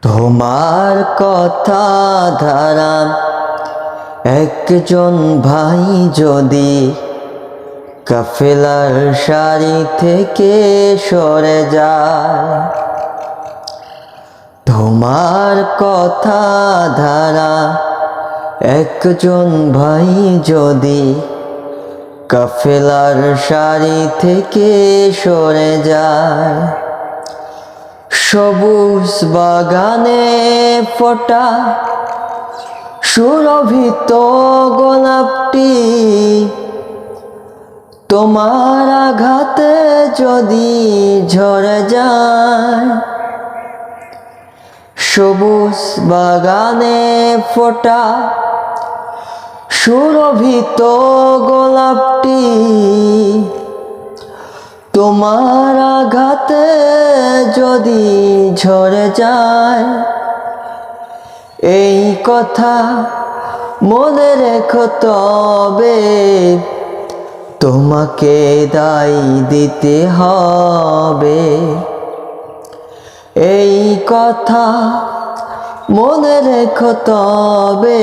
তোমার কথা ধারা একজন ভাই যদি কাফেলার সারি থেকে সরে যায়, তোমার কথা ধারা একজন ভাই যদি কাফেলার সারি থেকে সরে যায়, সবুজ বাগানে ফোটা সুরভিত গোলাপটি তোমার আঘাতে যদি ঝরে যায়, সবুজ বাগানে ফোটা সুরভিত গোলাপটি তোমার আঘাতে যদি ঝরে যায়, এই কথা মনে রেখো তবে তোমাকে দায় দিতে হবে। এই কথা মনে রেখো তবে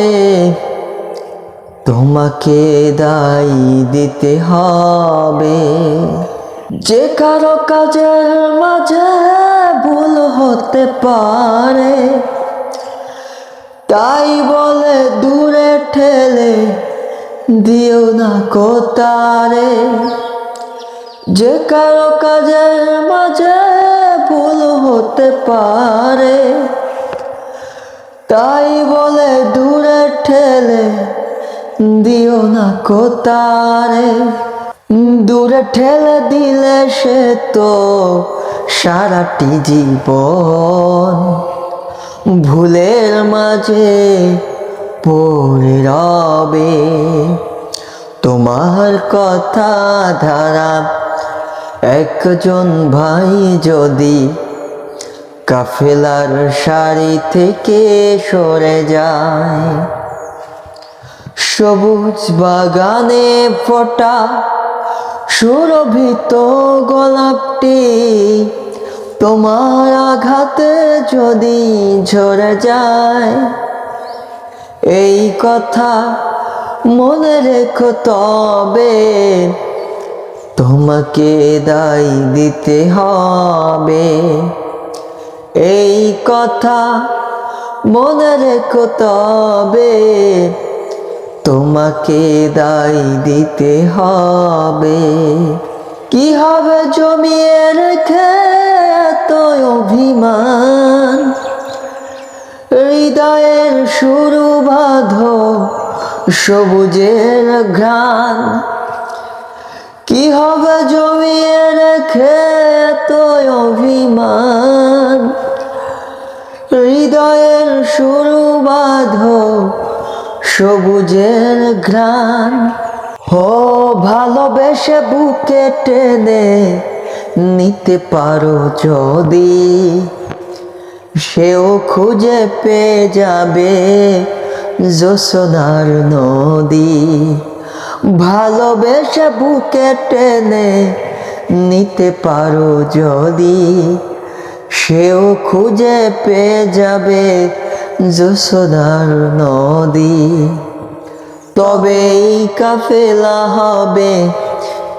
তোমাকে দায় দিতে হবে। যে কারো কাজের মাঝে ভুল হতে পারে, তাই বলে দূরে ঠেলে দিও না কোতারে। যে কারো কাজের মাঝে ভুল হতে পারে, তাই বলে দূরে ঠেলে দিও না কোতারে। দূরে ঠেলে দিলে সে তো সারাটি জীবন ভুলের মাঝে পড়ে রবে। তোমার কথা ধারা একজন ভাই যদি কাফেলার সারি থেকে সরে যায়, সবুজ বাগানে ফোটা সুরভিত গোলাপটি তোমার আঘাতে যদি ঝরে যায়, এই কথা মনে রেখো তবে তোমাকে দায় দিতে হবে। এই কথা মনে রেখো তবে তোমাকে দায় দিতে হবে। কি হবে জমিয়ে রেখে এত অভিমান, হৃদয়ের শুরু বাঁধো সবুজের ঘ্রাণ। কি হবে জমিয়ে রেখে এত অভিমান, হৃদয়ের শুরু বাঁধো সবুজের ঘ্রাণ। ও ভালোবেসে বুকে টেনে নিতে পারো যদি, সেও খুঁজে পেয়ে যাবে জোছনার নদী। ভালোবেসে বুকে টেনে নিতে পারো যদি, সেও খুঁজে পেয়ে যাবে জোছনার নদী। তবেই কাফেলা হবে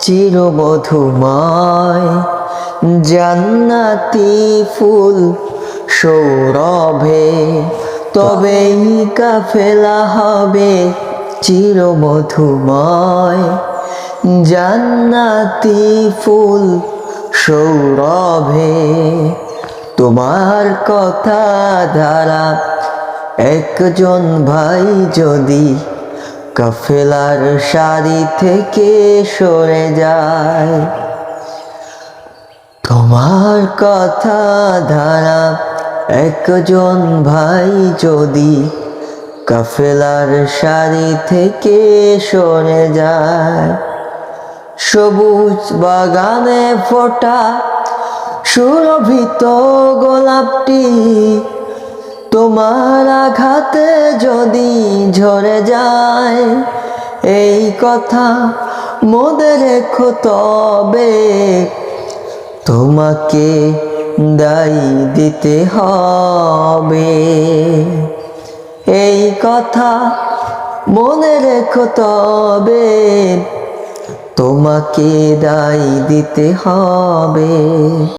চিরমধুময়, জান্নাতি ফুল সৌরভে। তবেই কাফেলা হবে চিরমধুময়, জান্নাতি ফুল সৌরভে। তোমার কথা ধারা একজন ভাই যদি কাফেলার সারি থেকে সরে যায়, তোমার কথা ধারা একজন ভাই যদি কাফেলার সারি থেকে সরে যায়, সবুজ বাগানে ফোটা সুরভিত গোলাপটি তোমার আঘাতে যদি ঝরে যায়, এই কথা মনে রেখো তবে তোমাকে দায়ী দিতে হবে। এই কথা মনে রেখো তবে তোমাকে দায়ী দিতে হবে।